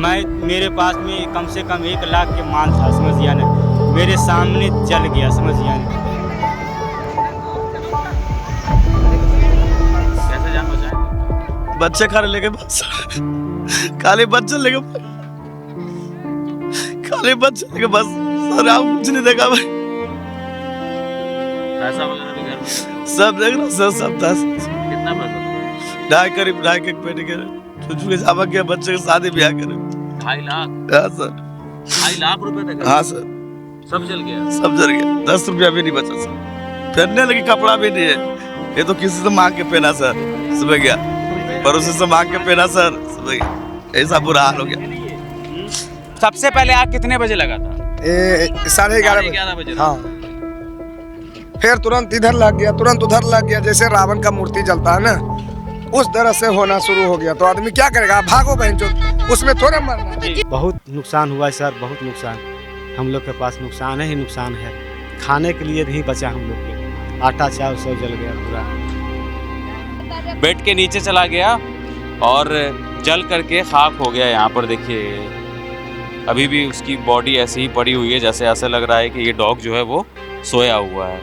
मेरे पास में कम से कम 1 लाख के माल था, समझिए ना, मेरे सामने जल गया, समझिए ना। कैसे जान बचाएं? बच्चे खाने लेके बस खाली बच्चे लेके बस सर, आप कुछ नहीं देखा भाई। पैसा वगैरह भी घर में सब देख रहा सर, सब था। कितना पैसा था? करीब 2.5 पेटी के छुछू जावा किया, बच्चे की शादी ब्याह करे। 2.5 लाख? हाँ सर। 2.5 लाख रुपए थे? हाँ सर, सब जल गया? सब जल गया। 10 रुपया भी नहीं बचा सर, पहनने लगी कपड़ा भी नहीं है। ये तो किसी से मांग के पहना सर, सुबह गया पड़ोसी से मांग के पहना सर, सुबह गया। ऐसा बुरा हाल हो गया। सबसे पहले आग कितने बजे लगा था? 11:30 बजे। हाँ, फिर तुरंत इधर लग गया, तुरंत उधर लग गया। जैसे रावण का मूर्ति जलता है ना, उस तरह से होना शुरू हो गया। तो आदमी क्या करेगा? भागो बहन चो, उसमें थोड़ा मरना। बहुत नुकसान हुआ है सर, बहुत नुकसान। हम लोग के पास नुकसान ही नुकसान है। खाने के लिए नहीं बचा हम लोग के, आटा चावल सब जल गया पूरा। बेड के नीचे चला गया और जल करके खाक हो गया। यहाँ पर देखिए अभी भी उसकी बॉडी ऐसी ही पड़ी हुई है, जैसे ऐसा लग रहा है कि ये डॉग जो है वो सोया हुआ है।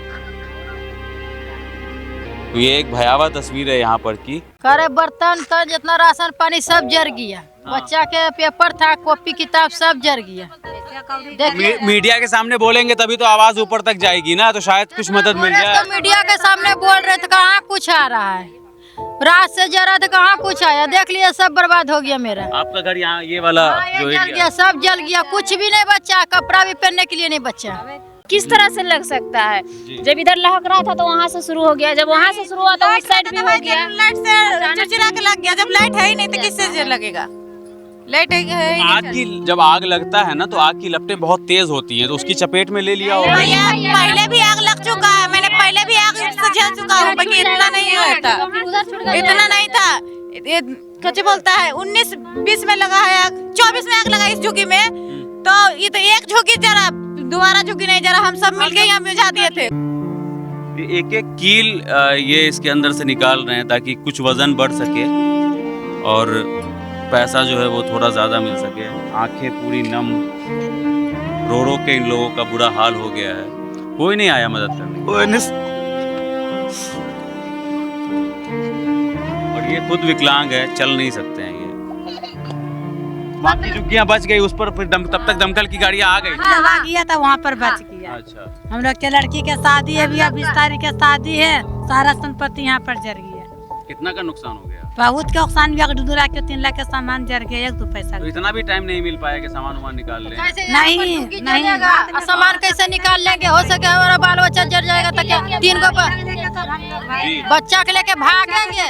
तो ये एक भयावह तस्वीर है यहाँ पर की। करे बर्तन का जितना राशन पानी सब जर गया। बच्चा के पेपर था, कॉपी किताब सब जर गया। मीडिया के सामने बोलेंगे तभी तो आवाज ऊपर तक जाएगी ना, तो शायद कुछ मदद मिल जाए। तो मीडिया के सामने बोल रहे थे, कहाँ कुछ आ रहा है? रात से जरा तो कहाँ कुछ आया? देख लिया, सब बर्बाद हो गया मेरा। आपका घर यहाँ ये वाला जो जल गया, सब जल गया, कुछ भी नहीं बचा, कपड़ा भी पहनने के लिए नहीं बचा। किस तरह से लग सकता है? जब इधर लहक रहा था तो वहाँ से शुरू हो गया, जब वहाँ से शुरू हुआ तो उस साइड भी हो गया। लाइट से चिरचिरा के लग गया। जब लाइट है ही नहीं तो किससे लगेगा? लाइट है ही आग की, जब आग लगता है ना तो आग की लपटें बहुत तेज होती हैं, तो उसकी चपेट में ले लिया होगा। पहले भी आग लग चुका है, मैंने पहले भी आग से जल चुका हूँ, बाकी इतना नहीं होता, इतना नहीं था। ये कच्चे बोलता है 19-20 में लगा है आग, 24 में आग लगा इस झुग्गी में। तो ये तो एक झुग्गी जरा, दोबारा झुग्गी नहीं जरा, हम सब मिलके यहाँ बुझा दिए थे। एक एक कील ये इसके अंदर से निकाल रहे हैं ताकि कुछ वजन बढ़ सके और पैसा जो है वो थोड़ा ज़्यादा मिल सके। आंखें पूरी नम, रो रो के इन लोगों का बुरा हाल हो गया है। कोई नहीं आया मदद करने। और ये खुद विकलांग है, चल नहीं सकते हैं ये। बाकी झुग्गियां बच गई, उस पर फिर तब तक दमकल की गाड़ियां आ गई। आ गया था, वहाँ पर बच गया। अच्छा, हम लोग के लड़की के शादी है, अभी 20 तारीख के शादी है, सारा संपत्ति यहाँ पर जर गया। कितना का नुकसान हो गया? बहुत के नुकसान भी, 2 लाख के 3 लाख के सामान जर गया, 1-2 पैसा। तो इतना भी टाइम नहीं मिल पाया कि सामान वामान निकाल ले? नहीं, सामान कैसे निकाल लेंगे? हो सके हमारा बाल बच्चा जर जाएगा तो क्या 3 गो बच्चा के लेके भागेंगे?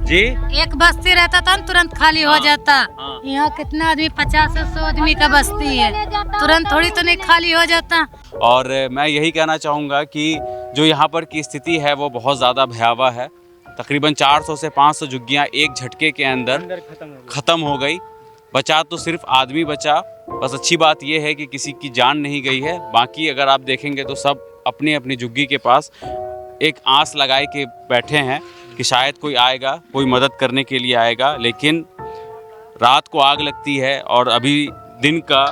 जी, एक बस्ती रहता था तुरंत खाली हो जाता। यहाँ कितना आदमी, 50 से 100 आदमी का बस्ती है, तुरंत थोड़ी तो नहीं खाली हो जाता। और मैं यही कहना चाहूँगा कि जो यहाँ पर की स्थिति है वो बहुत ज़्यादा भयावह है। तकरीबन 400 से 500 झुग्गियाँ एक झटके के अंदर ख़त्म हो गई। बचा तो सिर्फ आदमी बचा। बस अच्छी बात यह है कि किसी की जान नहीं गई है। बाकी अगर आप देखेंगे तो सब अपनी अपनी झुग्गी के पास एक आस लगाए के बैठे हैं कि शायद कोई आएगा, कोई मदद करने के लिए आएगा। लेकिन रात को आग लगती है और अभी दिन का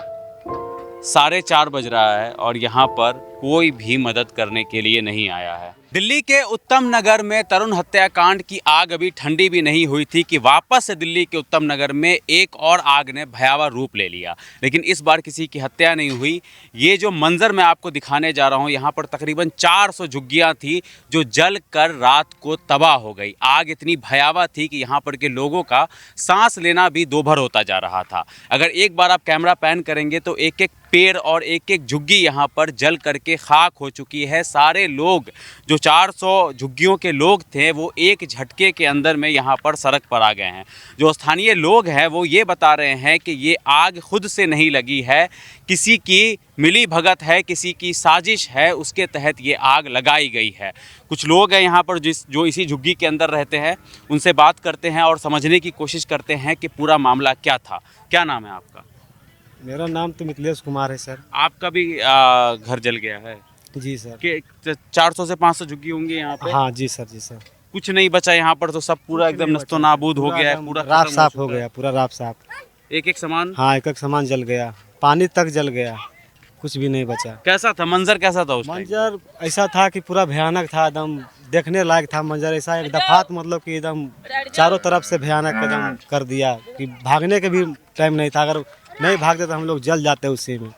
4:30 बज रहा है और यहाँ पर कोई भी मदद करने के लिए नहीं आया है। दिल्ली के उत्तम नगर में तरुण हत्याकांड की आग अभी ठंडी भी नहीं हुई थी कि वापस से दिल्ली के उत्तम नगर में एक और आग ने भयावह रूप ले लिया। लेकिन इस बार किसी की हत्या नहीं हुई। ये जो मंजर मैं आपको दिखाने जा रहा हूँ, यहाँ पर तकरीबन 400 झुग्गियाँ थी जो जल कर रात को तबाह हो गई। आग इतनी भयावह थी कि यहाँ पर के लोगों का सांस लेना भी दोभर होता जा रहा था। अगर एक बार आप कैमरा पैन करेंगे तो एक एक पेड़ और एक एक झुग्गी यहाँ पर जल करके खाक हो चुकी है। सारे लोग, जो 400 झुग्गियों के लोग थे, वो एक झटके के अंदर में यहाँ पर सड़क पर आ गए हैं। जो स्थानीय लोग हैं वो ये बता रहे हैं कि ये आग खुद से नहीं लगी है, किसी की मिली भगत है, किसी की साजिश है, उसके तहत ये आग लगाई गई है। कुछ लोग हैं यहाँ पर जो इसी झुग्गी के अंदर रहते हैं, उनसे बात करते हैं और समझने की कोशिश करते हैं कि पूरा मामला क्या था। क्या नाम है आपका? मेरा नाम तो मिथिलेश कुमार है सर। आपका भी घर जल गया है? जी सर। कि 400 से 500 झुग्गी होंगी यहाँ पे? हाँ जी सर, जी सर। कुछ नहीं बचा यहाँ पर, तो सब पूरा एकदम नस्तो नाबूद हो गया है, पूरा राख साफ हो गया, पूरा राख साफ। एक एक सामान हाँ, एक एक सामान जल गया, पानी तक जल गया, कुछ भी नहीं बचा। कैसा था मंजर, कैसा था उस टाइम? मंजर ऐसा था कि पूरा भयानक था, एकदम देखने लायक था मंजर। ऐसा एक दफात मतलब कि एकदम चारों तरफ से भयानक एकदम कर दिया कि भागने के भी टाइम नहीं था। अगर नहीं भागते तो हम लोग जल जाते उसी में।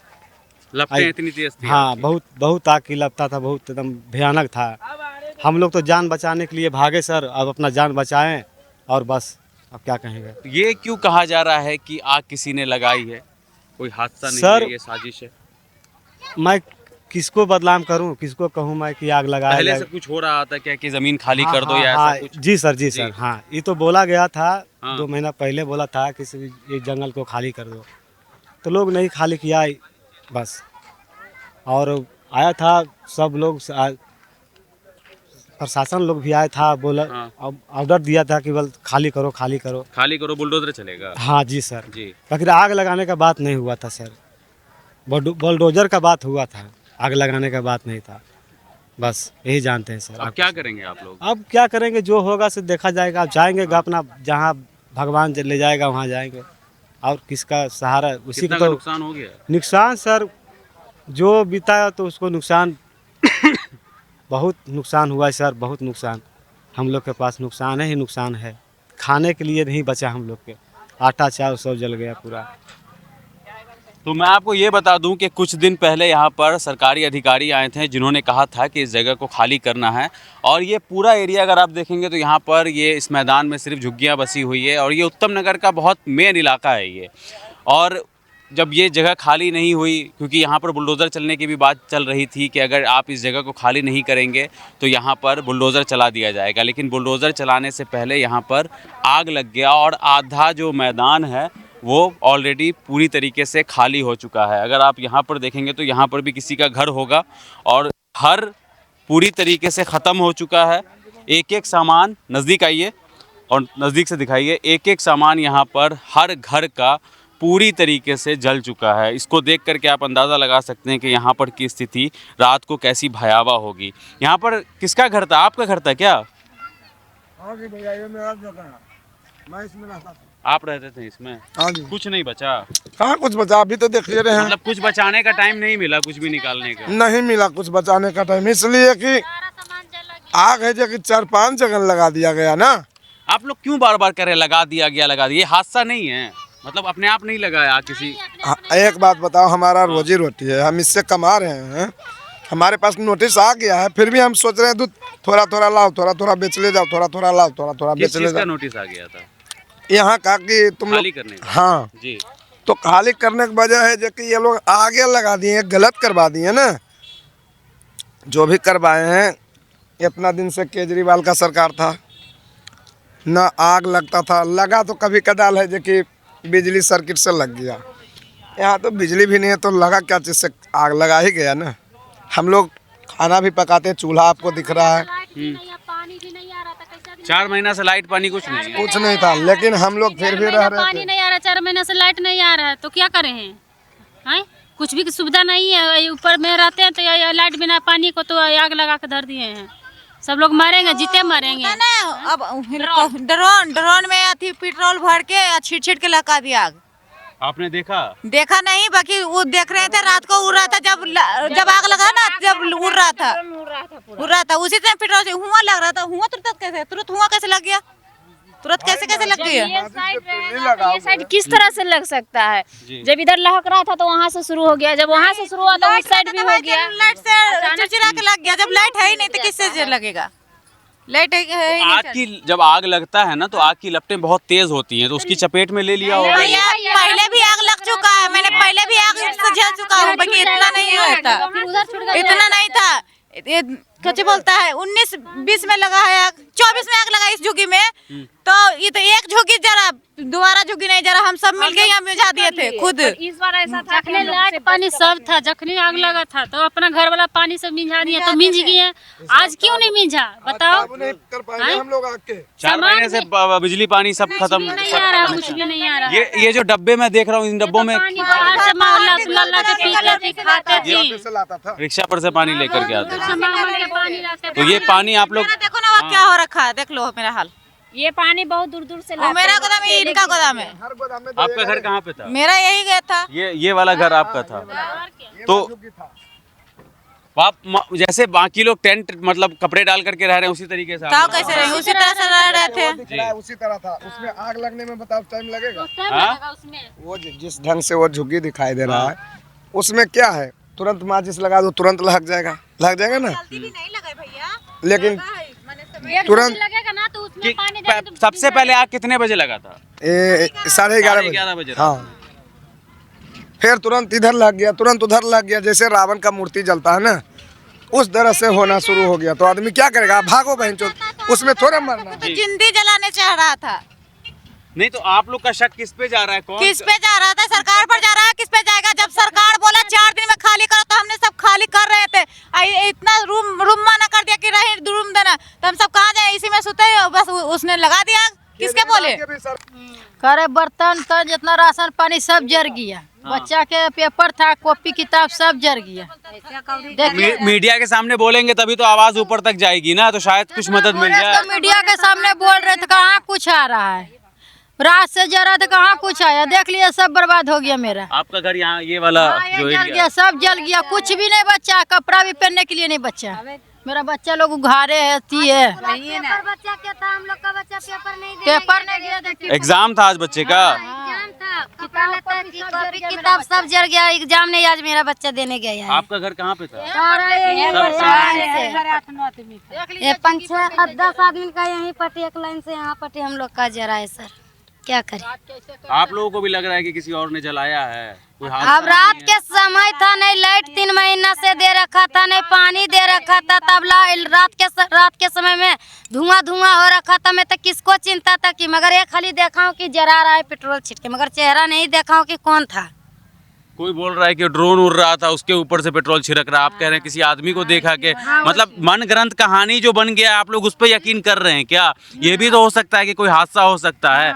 लपटें इतनी तेज थी? हाँ, बहुत बहुत आग की लपटा था, बहुत एकदम भयानक था। हम लोग तो जान बचाने के लिए भागे सर, अब अपना जान बचाएं और बस, अब क्या कहेंगे। ये क्यों कहा जा रहा है कि आग किसी ने लगाई है? कोई हादसा नहीं सर, है, ये साजिश है? मैं किसको बदनाम करूं, किसको कहूं मैं कि आग लगा पहले से कुछ हो रहा था क्या कि जमीन खाली कर दो या हाँ, ऐसा कुछ? जी सर, जी सर, हाँ, ये तो बोला गया था। हाँ। 2 महीना पहले बोला था कि ये जंगल को खाली कर दो, तो लोग नहीं खाली किया बस। और आया था सब लोग, प्रशासन लोग भी आया था, बोला हाँ। ऑर्डर दिया था कि बल खाली करो, खाली करो। खाली करो, बुलडोजर चलेगा? हाँ जी सर, जी। लेकिन आग लगाने का बात नहीं हुआ था सर, बुलडोजर का बात हुआ था, आग लगाने का बात नहीं था। बस यही जानते हैं सर। अब क्या करेंगे आप लोग? अब क्या करेंगे, जो होगा से देखा जाएगा। अब जाएंगे अपना, जहाँ भगवान ले जाएगा वहाँ जाएंगे, और किसका सहारा, उसी कितना को तो नुकसान हो गया? नुकसान सर जो बीता तो उसको नुकसान बहुत नुकसान हुआ है सर, बहुत नुकसान। हम लोग के पास नुकसान ही नुकसान है, खाने के लिए नहीं बचा हम लोग के, आटा चावल सब जल गया पूरा। तो मैं आपको ये बता दूं कि कुछ दिन पहले यहाँ पर सरकारी अधिकारी आए थे जिन्होंने कहा था कि इस जगह को खाली करना है। और ये पूरा एरिया अगर आप देखेंगे तो यहाँ पर ये इस मैदान में सिर्फ झुग्गियाँ बसी हुई है, और ये उत्तम नगर का बहुत मेन इलाका है ये। और जब ये जगह खाली नहीं हुई, क्योंकि यहाँ पर बुलडोज़र चलने की भी बात चल रही थी कि अगर आप इस जगह को खाली नहीं करेंगे तो यहाँ पर बुलडोज़र चला दिया जाएगा, लेकिन बुलडोज़र चलाने से पहले यहाँ पर आग लग गया और आधा जो मैदान है वो ऑलरेडी पूरी तरीके से खाली हो चुका है। अगर आप यहाँ पर देखेंगे तो यहाँ पर भी किसी का घर होगा, और घर पूरी तरीके से ख़त्म हो चुका है। एक एक सामान, नज़दीक आइए और नज़दीक से दिखाइए, एक एक सामान यहाँ पर हर घर का पूरी तरीके से जल चुका है। इसको देख करके आप अंदाज़ा लगा सकते हैं कि यहाँ पर की स्थिति रात को कैसी भयावह होगी। यहाँ पर किसका घर था? आपका घर था क्या? मैं इसमें रहता था। आप रहते थे इसमें? हाँ जी। कुछ नहीं बचा? कहाँ कुछ बचा, अभी तो देखिए रहे हैं। मतलब कुछ बचाने का टाइम नहीं मिला, कुछ भी निकालने का? नहीं मिला कुछ बचाने का टाइम, इसलिए कि आग है जो कि 4-5 जगह लगा दिया गया ना। आप लोग क्यों बार बार करें लगा दिया गया, लगा दिया? ये हादसा नहीं है, मतलब अपने आप नहीं लगाया किसी। एक बात बताओ, हमारा रोजी रोटी है, हम इससे कमा रहे हैं, हमारे पास नोटिस आ गया है, फिर भी हम सोच रहे हैं दूध थोड़ा थोड़ा लाओ, थोड़ा थोड़ा बेच ले जाओ, थोड़ा थोड़ा लाओ, थोड़ा थोड़ा बेच ले जाओ। नोटिस आ गया था यहाँ का कि तुम खाली लोग, करने का? हाँ जी। तो खाली करने की वजह है जो कि ये लोग आगे लगा दिए, गलत करवा दिए ना। जो भी करवाए हैं, इतना दिन से केजरीवाल का सरकार था ना, आग लगता था, लगा तो कभी कदाल है जो कि बिजली सर्किट से लग गया। यहाँ तो बिजली भी नहीं है, तो लगा क्या चीज़ से आग लगा ही गया ना। हम लोग खाना भी पकाते, चूल्हा आपको दिख रहा है, 4 महीना से लाइट पानी कुछ नहीं है? कुछ नहीं था, लेकिन हम लोग फिर भी रह रहे पानी थे। नहीं आ रहा, 4 महीने से लाइट नहीं आ रहा है, तो क्या करें हैं? कुछ भी सुविधा नहीं है, ऊपर में रहते हैं तो लाइट बिना पानी को तो आग लगा के धर दिए हैं। सब लोग मरेंगे, जीते मरेंगे। अब ड्रोन में अथी पेट्रोल भर के छीट छीट के लगा दिया आग। आपने देखा? देखा नहीं, बाकी वो देख रहे थे, रात को उड़ रहा था, जब आग लगा ना, जब उड़ रहा था उसी टाइम पेट्रोल से हुआ लग रहा था। हुआ तुरंत हुआ कैसे लग गया? तुरंत कैसे लग गया? ये साइड किस तरह से लग सकता है? जब इधर लहक रहा था तो वहाँ से शुरू हो गया, जब वहाँ से शुरू हुआ तो उस साइड भी हो गया। लाइट से चिरचिरा के लग गया, जब लाइट है ही नहीं तो किससे लगेगा? लाइट है आग की जब आग लगता है ना तो आग की लपटें बहुत तेज होती हैं, तो उसकी चपेट में ले लिया होगा। पहले भी आग लग चुका है, मैंने पहले भी आग से झेल चुका हूँ, बाकी इतना नहीं होता, इतना नहीं था। ये क्या बोलता है, 19-20 में लगा है आग, 24 में आग लगा इस झुग्गी में। तो ये तो एक झुग्गी जरा, दोबारा झुग्गी नहीं जरा, हम सब मिलके यहाँ बुझा दिए थे खुद। इस बार ऐसा था कि लाइट पानी सब था, जखनी आग लगा था तो अपना घर वाला पानी से मिंझा दिया, तो मिंझ गए। आज क्यों नहीं मिंझा बताओ? नहीं कर पाए हम लोग आग के। 4 महीने से बिजली पानी सब खत्म। नहीं आ रहा, कुछ भी नहीं आ रहा। ये जो डब्बे में देख रहा हूँ, इन डब्बों में बाहर से मोहल्ला सुल्ला के पीते थे, खाते थे। से लाता था। रिक्शा पर से पानी लेकर के आते हैं। सामान के पानी लाते तो ये पानी आप लोग देखो ना क्या हो रखा है, देख लो मेरा हाल। ये पानी बहुत दूर दूर से वो लाते मेरा हैं। गोदाम है, इनका गोदाम है। हर गोदाम में आपका घर कहाँ पे था? मेरा यही गया था। ये वाला घर आपका था। तो आप जैसे बाकी लोग टेंट मतलब कपड़े डाल करके रह रहे हैं उसी तरीके से तो आप कैसे रहे, उसी तरह से रह रहे थे। दिख रहा है उसी तरह था। उसमें आग लगने में बताओ टाइम लगेगा? टाइम हाँ? लगेगा उसमें। वो जिस ढंग से वो झुग्गी दिखाई दे रहा है उसमें क्या है, तुरंत माचिस लगा दो तुरंत लग जाएगा ना। जल्दी भी नहीं लगे भैया, लेकिन एक तुरंत बजे लगेगा ना तो उसमें कि पानी देंगे तो सबसे पहले आग कितने बजे लगा था? 11:30 बजे। हाँ, फिर तुरंत इधर लग गया, तुरंत उधर लग गया। जैसे रावण का मूर्ति जलता है ना, उस तरह से होना शुरू हो गया। तो आदमी क्या करेगा, आप भागो बहन चो, उसमें थोड़ा मरना। तो जिंदी जलाने चाह रहा था। नहीं तो आप लोग का शक किस पे जा रहा है? कौन किस पे जा रहा था? सरकार पर जा रहा है। किस पे जाएगा? जब सरकार बोला 4 दिन में खाली करो तो हमने सब खाली कर रहे थे। इतना रूम माना कर दिया कि रही रूम देना, तो हम सब कहाँ जाए? इसी में सुते हैं, बस उसने लगा दिया। किसके बोले? करे बर्तन का जितना राशन पानी सब जर गया। बच्चा के पेपर था, कॉपी किताब सब जर गया। देखिए मीडिया के सामने बोलेंगे तभी तो आवाज ऊपर तक जाएगी ना, तो शायद कुछ मदद मिल जाए। तो मीडिया के सामने बोल रहे थे, कहाँ कुछ आ रहा है। रात से जरा तो कहाँ कुछ आया। देख लिया सब बर्बाद हो गया मेरा। आपका घर यहाँ ये वाला जो जल एरिया गया, सब जल गया, कुछ भी नहीं बचा। कपड़ा भी पहनने के लिए नहीं बचा। मेरा बच्चा लोग उघारे है, ती है। बच्चा क्या था, हम लोग का बच्चा पेपर नहीं पेपर नहीं दिया। देखिए एग्जाम था आज बच्चे का। एग्जाम था, कॉपी किताब सब जल गया। एग्जाम नहीं आज मेरा बच्चा देने गया है। आपका घर कहाँ पे था? ये 5-10 आदमी का यहीं पट्टी एक लाइन से यहाँ पट्टी हम लोग का जरा है सर, क्या करें। आप लोगों को भी लग रहा है कि किसी और ने जलाया है? कोई हादसा अब रात के समय था, नहीं लाइट 3 महीना से दे रखा था, नहीं पानी दे रखा था। तब रात के समय में धुआं हो रखा था। मैं तो किसको चिंता था कि, मगर एक खाली देखा हूँ कि जरा रहा है पेट्रोल छिटके, मगर चेहरा नहीं देखा हूँ कि कौन था। कोई बोल रहा है कि ड्रोन उड़ रहा था, उसके ऊपर से पेट्रोल छिड़क रहा। आप कह रहे हैं किसी आदमी को देखा के, मतलब मन ग्रंथ कहानी जो बन गया आप लोग उस पर यकीन कर रहे हैं क्या? ये भी तो हो सकता है कि कोई हादसा हो सकता है।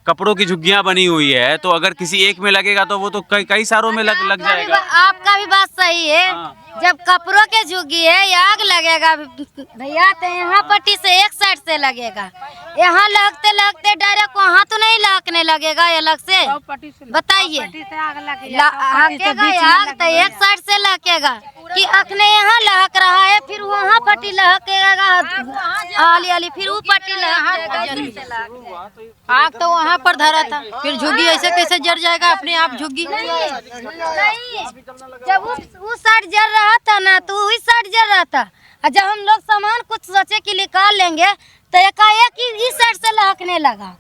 कपड़ों की झुग्गियां बनी हुई है, तो अगर किसी एक में लगेगा तो वो तो कई सारों में लग जाएगा। आपका भी बात सही है। जब कपड़ों के झुग्गी है, आग लगेगा भैया, तो यहाँ पट्टी से एक साइड से लगेगा। यहाँ लगते डायरेक्ट वहाँ तो नहीं लगने लगेगा अलग से, बताइए। लगेगा आग तो एक साइड से लगेगा कि अखने यहाँ लहक रहा है, फिर वहाँ पट्टी लहकेगा आली, फिर वो पट्टी लहकेगा। आग तो वहाँ पर धरा था, फिर झुग्गी ऐसे कैसे जर जाएगा अपने आप झुग्गी? जब उस साइड जल रहा था ना, तो वही साइड जल रहा था। और जब हम लोग सामान कुछ सोचे कि निकाल लेंगे, तो एकाएक इस साइड से लहकने लगा,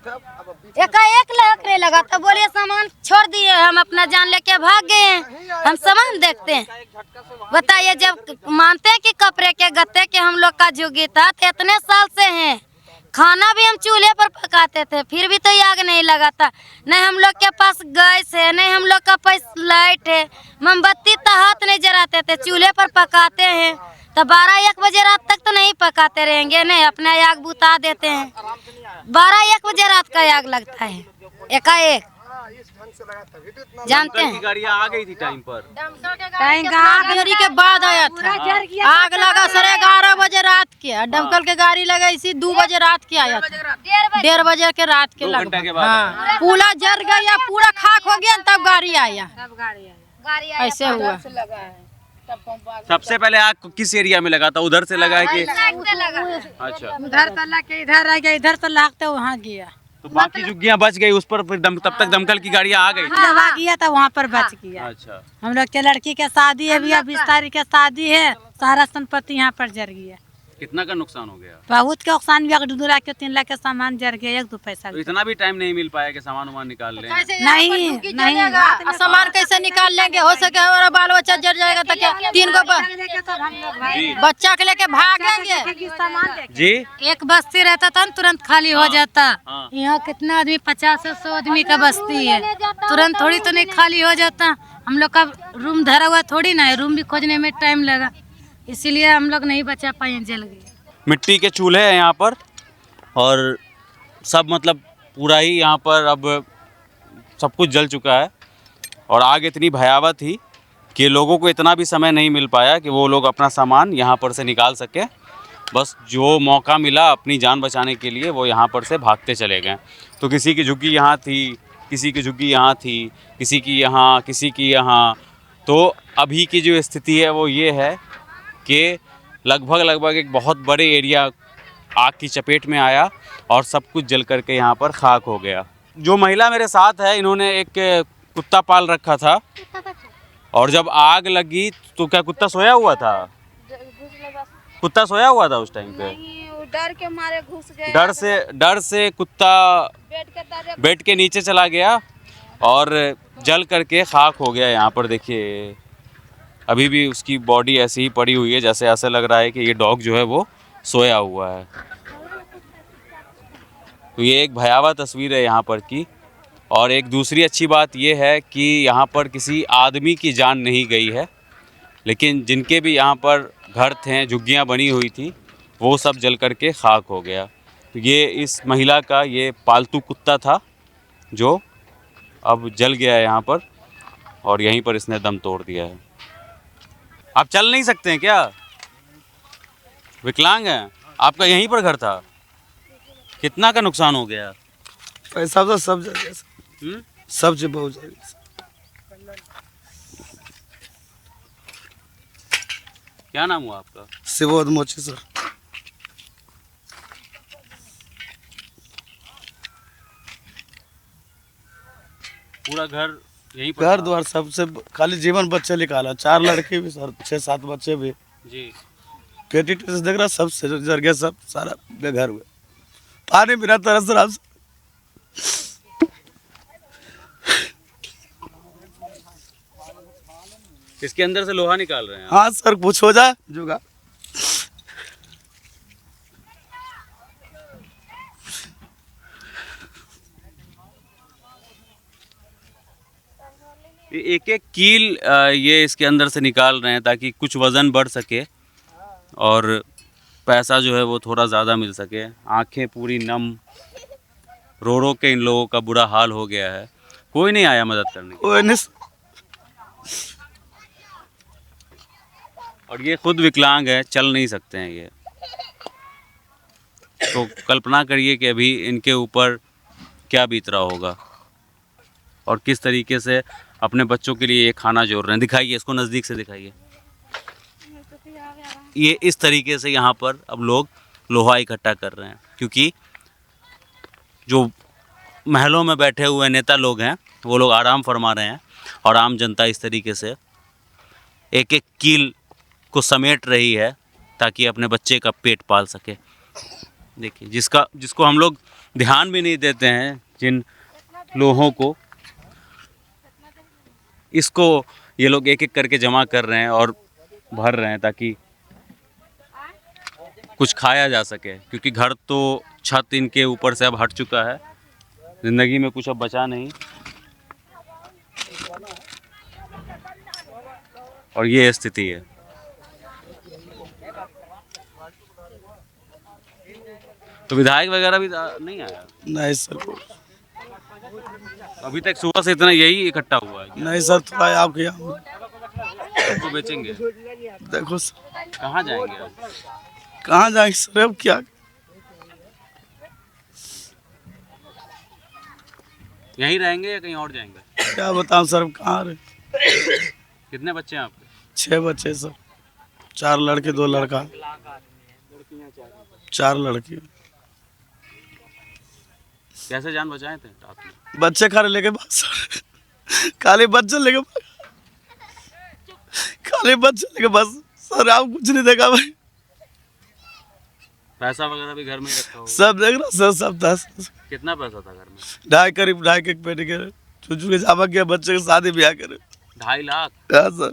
एकाएक लहकने लगा। तो बोले सामान छोड़ दिए, हम अपना जान लेके भाग गए हैं। हम सामान देखते हैं, बताइए। जब मानते हैं कि कपड़े के गत्ते के हम लोग का झुग्गी था, तो इतने साल से हैं, खाना भी हम चूल्हे पर पकाते थे, फिर भी तो आग नहीं लगा था। नहीं हम लोग के पास गैस है, नहीं हम लोग का पास लाइट है, मोमबत्ती तो हाथ नहीं जलाते थे, चूल्हे पर पकाते हैं। तो 12-1 बजे रात तक तो नहीं पकाते रहेंगे, नहीं अपने आग बुता देते हैं। 12-1 बजे रात का आग लगता है एकाएक, जानते हैं। गाड़ियाँ आ गई थी टाइम पर। गाड़ी के बाद आया था। आग लगा 11:30 बजे रात के, और दमकल के गाड़ी लगा इसी 2 बजे रात के आया था, 1:30 बजे के रात के 2 घंटे के लगभग। बाद हाँ, पूरा जल गया, पूरा खाक हो गया, तब गाड़ी आया। ऐसे हुआ। सबसे पहले आग किस एरिया में लगा था? उधर से लगा है कि? अच्छा, उधर से लग के इधर आ गया, इधर से लागते वहाँ गया। तो बाकी झुग्गियां बच गई उस पर, फिर तब तक दमकल की गाड़ियां आ गई। जब आ गया था वहाँ पर बच गया। अच्छा, हम लोग के लड़की के शादी है, अभी 20 तारीख के शादी है, सारा संपत्ति यहाँ पर जर गया। कितना का नुकसान हो गया? बहुत के नुकसान भी, 2 लाख के 3 लाख के सामान जर गया, 1-2 पैसा तो इतना भी टाइम नहीं मिल पाया कि सामान वामान निकाल लें? नहीं, सामान कैसे निकाल लेंगे? हो सके हमारा बाल बच्चा जर जाएगा तो क्या? 3 को बच्चा के लेके भागेंगे जी। एक बस्ती रहता था, तुरंत खाली हो जाता। हाँ। यहाँ कितना आदमी, 50-100 आदमी का बस्ती है, तुरंत थोड़ी तो नहीं खाली हो जाता। हम लोग का रूम धरा हुआ थोड़ी ना है, रूम भी खोजने में टाइम लगा, इसीलिए हम लोग नहीं बचा पाए, जल गए। मिट्टी के चूल्हे हैं यहाँ पर, और सब मतलब पूरा ही यहाँ पर अब सब कुछ जल चुका है। और आग इतनी भयावह थी कि लोगों को इतना भी समय नहीं मिल पाया कि वो लोग अपना सामान यहाँ पर से निकाल सके। बस जो मौका मिला अपनी जान बचाने के लिए वो यहाँ पर से भागते चले गए। तो किसी की झुग्गी यहाँ थी, किसी की झुग्गी यहाँ थी, किसी की यहाँ, किसी की यहाँ। तो अभी की जो स्थिति है वो ये है कि लगभग एक बहुत बड़े एरिया आग की चपेट में आया और सब कुछ जल करके यहाँ पर खाक हो गया। जो महिला मेरे साथ है, इन्होंने एक कुत्ता पाल रखा था और जब आग लगी तो क्या कुत्ता सोया हुआ था? कुत्ता सोया हुआ था उस टाइम पे? डर के मारे घुस गए। डर से कुत्ता बेड के नीचे चला गया और जल करके खाक हो गया। यहाँ पर देखिए अभी भी उसकी बॉडी ऐसी ही पड़ी हुई है, जैसे ऐसा लग रहा है कि ये डॉग जो है वो सोया हुआ है। तो ये एक भयावह तस्वीर है यहाँ पर की। और एक दूसरी अच्छी बात ये है कि यहाँ पर किसी आदमी की जान नहीं गई है, लेकिन जिनके भी यहाँ पर घर थे, झुग्गियाँ बनी हुई थी, वो सब जल करके खाक हो गया। तो ये इस महिला का ये पालतू कुत्ता था जो अब जल गया है यहाँ पर और यहीं पर इसने दम तोड़ दिया है। आप चल नहीं सकते हैं क्या? विकलांग हैं? आपका यहीं पर घर था? कितना का नुकसान हो गया? पैसा तो सब जगह, सब जगह बहुत जगह। क्या नाम हुआ आपका? शिवोद मोची सर। पूरा घर यहीं पर घर था? द्वार सबसे खाली जीवन बच्चे निकाला, 4 लड़के भी सर, 6-7 बच्चे भी। जी। पेटी से देख रहा सब से जर गया, सब सारा बेघर हुए। पानी बिना तरस रहा। इसके अंदर से लोहा निकाल रहे हैं? हाँ सर, कुछ हो जाए जुगा। एक एक कील ये इसके अंदर से निकाल रहे हैं ताकि कुछ वज़न बढ़ सके और पैसा जो है वो थोड़ा ज़्यादा मिल सके। आंखें पूरी नम, रो रो के इन लोगों का बुरा हाल हो गया है। कोई नहीं आया मदद करने के लिए। और ये खुद विकलांग है, चल नहीं सकते हैं ये। तो कल्पना करिए कि अभी इनके ऊपर क्या बीत रहा होगा और किस तरीके से अपने बच्चों के लिए ये खाना जोड़ रहे हैं। दिखाइए, इसको नज़दीक से दिखाइए। ये इस तरीके से यहाँ पर अब लोग लोहा इकट्ठा कर रहे हैं, क्योंकि जो महलों में बैठे हुए नेता लोग हैं वो लोग आराम फरमा रहे हैं और आम जनता इस तरीके से एक एक कील को समेट रही है ताकि अपने बच्चे का पेट पाल सके। देखिए, जिसको हम लोग ध्यान भी नहीं देते हैं, जिन लोहों को, इसको ये लोग एक एक करके जमा कर रहे हैं और भर रहे हैं ताकि कुछ खाया जा सके। क्योंकि घर तो, छत इनके ऊपर से अब हट चुका है, ज़िंदगी में कुछ अब बचा नहीं। और ये स्थिति है। तो विधायक वगैरह भी नहीं आया? नहीं सर, अभी तक सुबह से इतना यही इकट्ठा हुआ है? नहीं सर, थोड़ा आप किया तो बेचेंगे? देखो सर, कहाँ जाएंगे आप? कहाँ जाएंगे सर, अब क्या? यहीं रहेंगे या कहीं और जाएंगे? क्या बताऊं सर, कहाँ रहे? कितने बच्चे हैं आपके? 6 बच्चे सर, 4 लड़के 2 लड़का, 4 लड़की। कैसे जान बचाए थे रात में? बच्चे खाने लेके बस खाली बच्चे लेके बस सर, आप कुछ नहीं देखा भाई। पैसा वगैरह भी घर में ही रखा होगा? सब देख रहा सर, सब था। कितना पैसा था घर में? 2.5 के पेटी के चूचू के जामा किया, बच्चे की शादी ब्याह करे। 2.5 लाख? हाँ सर।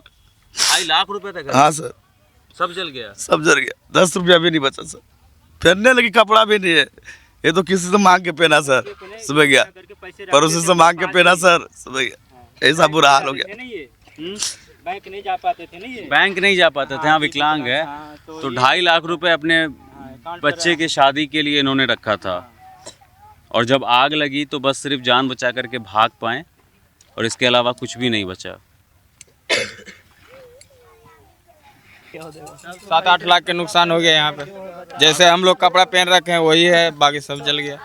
2.5 लाख रुपए थे घर में? हाँ सर। सब जल गया? सब जल गया, 10 रुपया भी नहीं बचा सर। पहनने लगी कपड़ा भी नहीं है, ये तो किसी से मांग के पहना सर, सुबह गया पड़ोसी से मांग के पहना सर, सुबह गया। ऐसा बुरा हाल हो गया। बैंक नहीं जा पाते थे ना ये? बैंक नहीं जा पाते थे, हाँ, विकलांग है। तो 2.5 लाख रुपए अपने बच्चे के शादी के लिए इन्होंने रखा था और जब आग लगी तो बस सिर्फ जान बचा करके भाग पाएँ और इसके अलावा कुछ भी नहीं बचा। 7-8 लाख के नुकसान हो गया यहाँ पे। जैसे हम लोग कपड़ा पहन रखे हैं वही है, बाकी सब जल गया।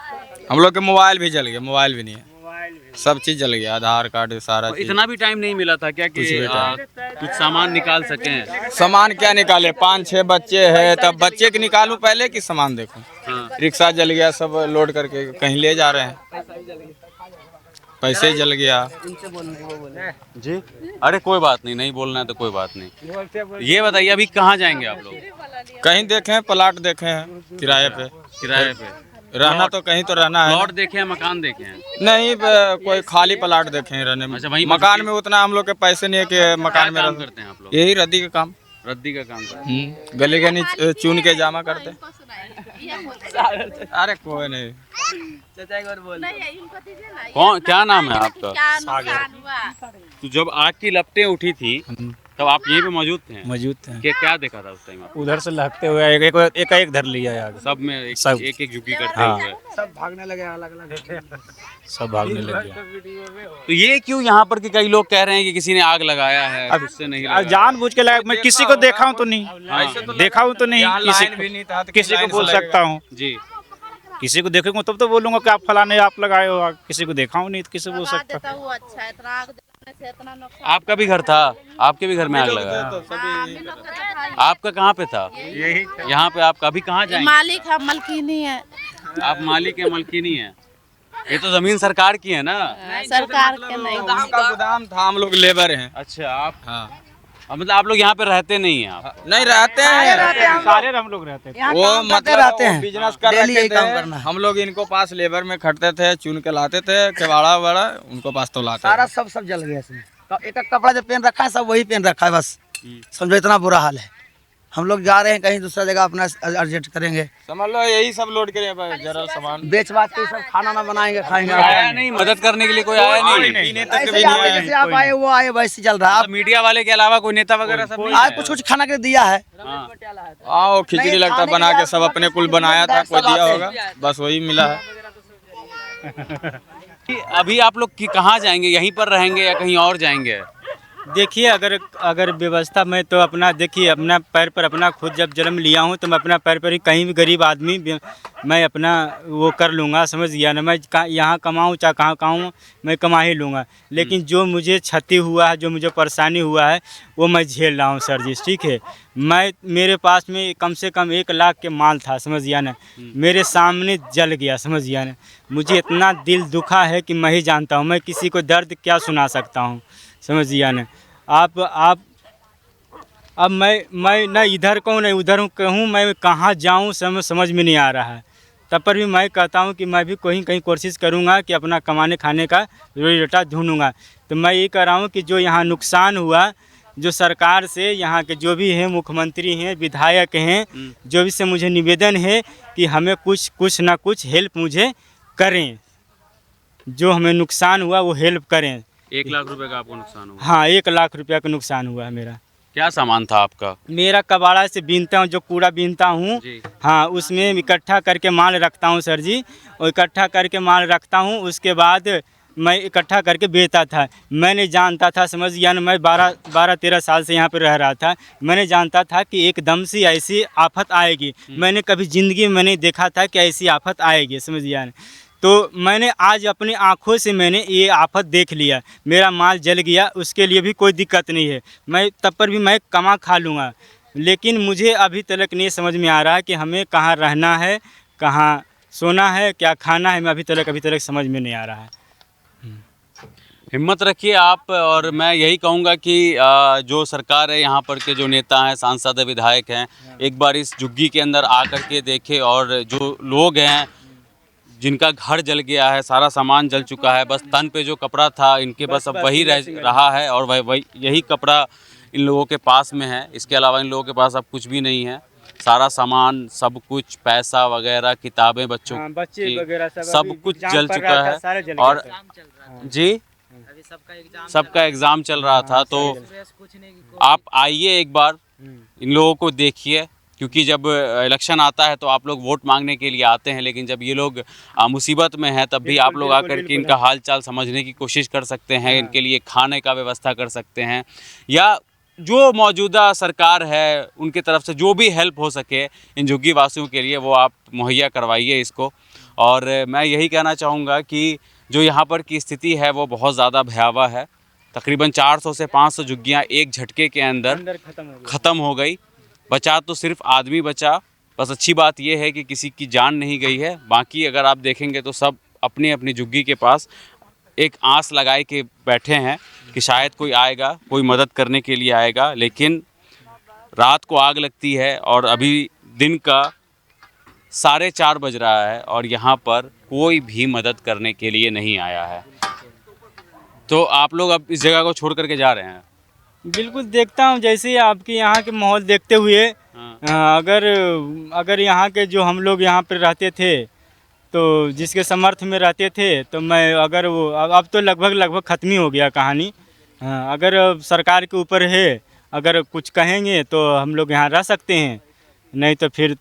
हम लोग के मोबाइल भी जल गया, मोबाइल भी नहीं है, सब चीज़ जल गया, आधार कार्ड सारा चीज़। इतना भी टाइम नहीं मिला था क्या कि कुछ सामान निकाल सकें? सामान क्या निकाले, 5-6 बच्चे हैं, तब बच्चे के निकालूं पहले कि सामान देखूं। रिक्शा जल गया, सब लोड करके कहीं ले जा रहे हैं, पैसे जल गया जी। अरे कोई बात नहीं, नहीं बोलना है तो कोई बात नहीं। ये बताइए अभी कहाँ जाएंगे आप लोग? कहीं देखे प्लाट देखे हैं किराए पे। किराए पे रहना तो कहीं तो रहना है। प्लॉट देखे हैं, मकान देखे हैं? नहीं, कोई खाली प्लाट देखे हैं रहने में। अच्छा, वहीं मकान में उतना हम लोग के पैसे नहीं है कि मकान में काम रह। करते हैं आप लोग? यही रद्दी का काम, रद्दी का काम करते हैं। गली गली चुन के जामा करते। अरे कोई नहीं। कौन, क्या नाम है आपका? तो जब आग की लपटें उठी थी तब आप यहीं पे मौजूद थे? मौजूद थे। क्या देखा था उस टाइम आप? उधर से लहकते हुए एक धर लिया आगे। सब में एक सब। एक झुकी करते हाँ। हुए सब भागने लगे अलग अलग। सब भागने लग गया। तो ये क्यों यहाँ पर कि कई लोग कह रहे हैं कि किसी ने आग लगाया है, उससे नहीं लगाया? जानबूझ के लगा, मैं किसी को देखा हूँ तो नहीं, देखा हूँ तो नहीं, किसी को बोल सकता हूँ जी। किसी को देखूंगा तब तो बोलूंगा कि आप फलाने आप लगाए हो आग। किसी को देखा हूँ नहीं तो किसी को बोल सकता हूँ। आपका भी घर था? आपके भी घर में आग लगा? आपका कहाँ पे था? यही यहाँ पे आपका? अभी कहाँ जाएंगे? मालिक है, मलकिनी है। आप मालिक है, मलकिनी है? ये तो जमीन सरकार की है ना? सरकार के नहीं। गोदाम का गोदाम था, हम लोग लेबर हैं। अच्छा, आप हाँ। मतलब आप लोग यहाँ पे रहते नहीं हैं? आप नहीं रहते हैं, सारे हम लोग रहते हैं। वो मतलब रहते हैं, बिजनेस कर रहे थे। हम लोग इनको पास लेबर में खटते थे, चुन के लाते थे, केवाड़ा वाड़ा उनको पास तो लाते सारा सब जल गया इसमें। तो एक कपड़ा जो पहन रखा है सब वही पहन रखा है, बस समझो इतना बुरा हाल है। हम लोग जा रहे हैं कहीं दूसरा जगह अपना अर्जेंट करेंगे, समझ लो यही सब लोड करे जरा सामान बेच बाच के सब खाना ना बनाएंगे, खाएंगे। आया नहीं, मदद करने के लिए कोई आया नहीं? पीने तक ऐसे भी ही नहीं आए, आए। जैसे आप आए वो आए, वैसे चल रहा है। आप मीडिया वाले के अलावा कोई नेता वगैरह सब नहीं आज आया? कुछ कुछ खाना के दिया है। हाँ। आओ खिचड़ी लगता बना के सब अपने कुल बनाया था, कोई दिया होगा, बस वही मिला है। अभी आप लोग कहाँ जाएंगे? यहीं पर रहेंगे या कहीं और जाएंगे? देखिए अगर व्यवस्था मैं तो अपना देखिए अपना पैर पर अपना खुद जब जन्म लिया हूँ तो मैं अपना पैर पर ही कहीं भी गरीब आदमी मैं अपना वो कर लूँगा, समझ गया ना। मैं यहाँ कमाऊँ चाहे कहाँ कमाऊँ, मैं कमा ही लूँगा। लेकिन जो मुझे क्षति हुआ है, जो मुझे परेशानी हुआ है वो मैं झेल रहा हूँ सर जी, ठीक है। मेरे पास में कम से कम 1 लाख के माल था, समझ गया ना, मेरे सामने जल गया, समझ गया ना। मुझे इतना दिल दुखा है कि मैं ही जानता हूँ, मैं किसी को दर्द क्या सुना सकता हूँ, समझ गया ना। आप अब मैं न इधर कहूँ न उधर कहूँ, मैं कहाँ जाऊँ समझ में नहीं आ रहा है। तब पर भी मैं कहता हूँ कि मैं भी कहीं कोशिश करूँगा कि अपना कमाने खाने का रोटी रोटा ढूंढूंगा। तो मैं ये कह रहा हूँ कि जो यहाँ नुकसान हुआ, जो सरकार से यहाँ के जो भी हैं, मुख्यमंत्री हैं, विधायक हैं, जो भी से मुझे निवेदन है कि हमें कुछ ना कुछ हेल्प मुझे करें, जो हमें नुकसान हुआ वो हेल्प करें। 1 लाख रुपए का आपको नुकसान हुआ? हाँ, 1 लाख रुपया का नुकसान हुआ है मेरा। क्या सामान था आपका? मेरा कबाड़ा से बीनता हूँ, जो कूड़ा बीनता हूँ, हाँ, उसमें इकट्ठा करके माल रखता हूँ सर जी। और इकट्ठा करके माल रखता हूँ, उसके बाद मैं इकट्ठा करके बेचता था। मैं नहीं जानता था, समझ गया ना, मैं 12-13 साल से यहाँ पर रह रहा था। मैंने जानता था कि एकदम से ऐसी आफत आएगी, मैंने कभी ज़िंदगी में नहीं देखा था कि ऐसी आफत आएगी, समझ गया ना। तो मैंने आज अपनी आँखों से मैंने ये आफत देख लिया, मेरा माल जल गया, उसके लिए भी कोई दिक्कत नहीं है, मैं तब पर भी मैं कमा खा लूँगा। लेकिन मुझे अभी तक नहीं समझ में आ रहा कि हमें कहाँ रहना है, कहाँ सोना है, क्या खाना है, मैं अभी तक समझ में नहीं आ रहा है। हिम्मत रखिए आप, और मैं यही कहूँगा कि जो सरकार है, यहाँ पर के जो नेता हैं, सांसद है, विधायक हैं, एक बार इस झुग्गी के अंदर आकर के देखें। और जो लोग हैं जिनका घर जल गया है, सारा सामान जल चुका है, बस तन पे जो कपड़ा था इनके बस अब वही रह रहा है, और वही यही कपड़ा इन लोगों के पास में है। इसके अलावा इन लोगों के पास अब कुछ भी नहीं है। सारा सामान, सब कुछ, पैसा वगैरह, किताबें बच्चों की, सब कुछ जल चुका है। और जी, सबका एग्ज़ाम चल रहा था। तो आप आइए एक बार, इन लोगों को देखिए, क्योंकि जब इलेक्शन आता है तो आप लोग वोट मांगने के लिए आते हैं, लेकिन जब ये लोग मुसीबत में हैं तब भी आप लोग आकर के इनका हाल चाल समझने की कोशिश कर सकते हैं, इनके लिए खाने का व्यवस्था कर सकते हैं, या जो मौजूदा सरकार है उनकी तरफ से जो भी हेल्प हो सके इन झुग्गी वासियों के लिए वो आप मुहैया करवाइए इसको। और मैं यही कहना चाहूँगा कि जो यहाँ पर की स्थिति है वो बहुत ज़्यादा भयावह है। तकरीबन 400 से 500 झुग्गियाँ एक झटके के अंदर ख़त्म हो गई। बचा तो सिर्फ आदमी बचा। बस अच्छी बात यह है कि किसी की जान नहीं गई है। बाकी अगर आप देखेंगे तो सब अपनी अपनी झुग्गी के पास एक आस लगाए के बैठे हैं कि शायद कोई आएगा, कोई मदद करने के लिए आएगा। लेकिन रात को आग लगती है और अभी दिन का 4:30 बज रहा है और यहाँ पर कोई भी मदद करने के लिए नहीं आया है। तो आप लोग अब इस जगह को छोड़ करके जा रहे हैं? बिल्कुल देखता हूँ, जैसे ही आपके यहाँ के माहौल देखते हुए अगर यहाँ के जो हम लोग यहाँ पर रहते थे तो जिसके समर्थ में रहते थे तो मैं अगर वो अब तो लगभग ख़त्म ही हो गया कहानी। अगर सरकार के ऊपर है, अगर कुछ कहेंगे तो हम लोग यहाँ रह सकते हैं, नहीं तो फिर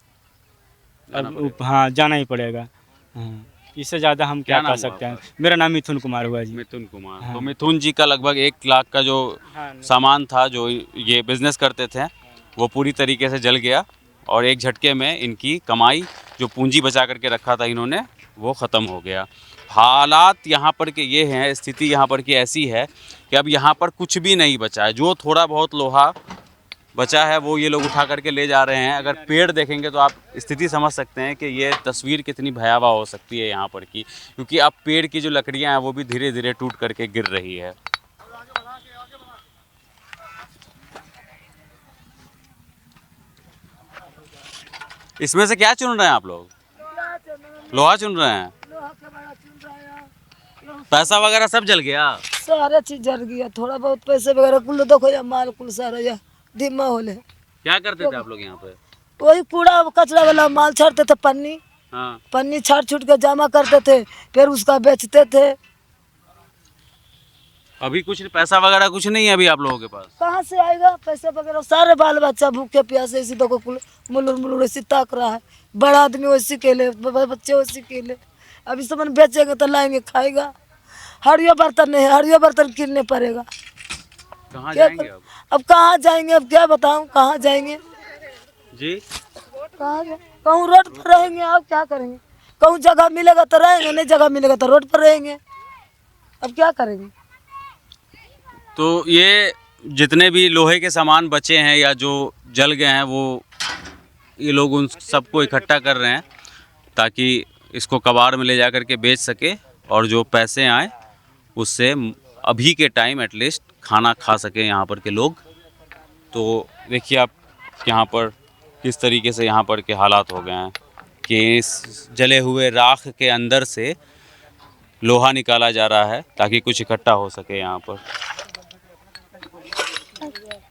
हाँ जाना ही पड़ेगा। इससे ज़्यादा हम क्या कर सकते हैं। मेरा नाम मिथुन कुमार हुआ जी। मिथुन कुमार। तो मिथुन जी का लगभग 1 लाख का जो सामान था, जो ये बिज़नेस करते थे, वो पूरी तरीके से जल गया और एक झटके में इनकी कमाई जो पूंजी बचा करके रखा था इन्होंने वो ख़त्म हो गया। हालात यहाँ पर के ये हैं, स्थिति यहाँ पर की ऐसी है कि अब यहाँ पर कुछ भी नहीं बचा है। जो थोड़ा बहुत लोहा बचा है वो ये लोग उठा करके ले जा रहे हैं। अगर पेड़ देखेंगे तो आप स्थिति समझ सकते हैं कि ये तस्वीर कितनी भयावह हो सकती है यहाँ पर की, क्योंकि अब पेड़ की जो लकड़ियाँ हैं वो भी धीरे धीरे टूट करके गिर रही है। इसमें से क्या चुन रहे हैं आप लोग? लोहा चुन रहे हैं? पैसा वगैरह सब जल गया? सारा चीज जल गया। थोड़ा बहुत पैसे वगैरह कुल देखो या माल कुल सारा या धीमा होले। क्या करते थे आप लोग यहाँ पे? वही कूड़ा कचरा वाला माल छाड़ते थे, पन्नी पन्नी छाड़ छूट के जमा करते थे, फिर उसका बेचते थे। अभी कुछ पैसा वगैरह कुछ नहीं है अभी आप लोगों के पास? कहाँ से आएगा पैसा वगैरह? सारे बाल बच्चा भूखे प्यासे इसी देखो मुलुर मुलुर ऐसी ताक रहा है। बड़ा आदमी वैसी के ले, बच्चे वैसी के ले। अभी सामान बेचेंगे तो लाएंगे खाएगा। हरियो बर्तन नहीं है, हरियो बर्तन किनने पड़ेगा। कहाँ जाएंगे अब कहाँ जाएंगे? अब क्या बताऊँ कहाँ जाएंगे जी? कहूँ रोड पर रहेंगे। अब क्या करेंगे? कहूँ जगह मिलेगा तो रहेंगे, नहीं जगह मिलेगा तो रोड पर रहेंगे। अब क्या करेंगे? तो ये जितने भी लोहे के सामान बचे हैं या जो जल गए हैं वो ये लोग उन सबको इकट्ठा कर रहे हैं ताकि इसको कबाड़ में ले जा कर के बेच सके और जो पैसे आए उससे अभी के टाइम एटलीस्ट खाना खा सके यहाँ पर के लोग। तो देखिए आप यहाँ पर किस तरीके से यहाँ पर के हालात हो गए हैं कि इस जले हुए राख के अंदर से लोहा निकाला जा रहा है ताकि कुछ इकट्ठा हो सके यहाँ पर।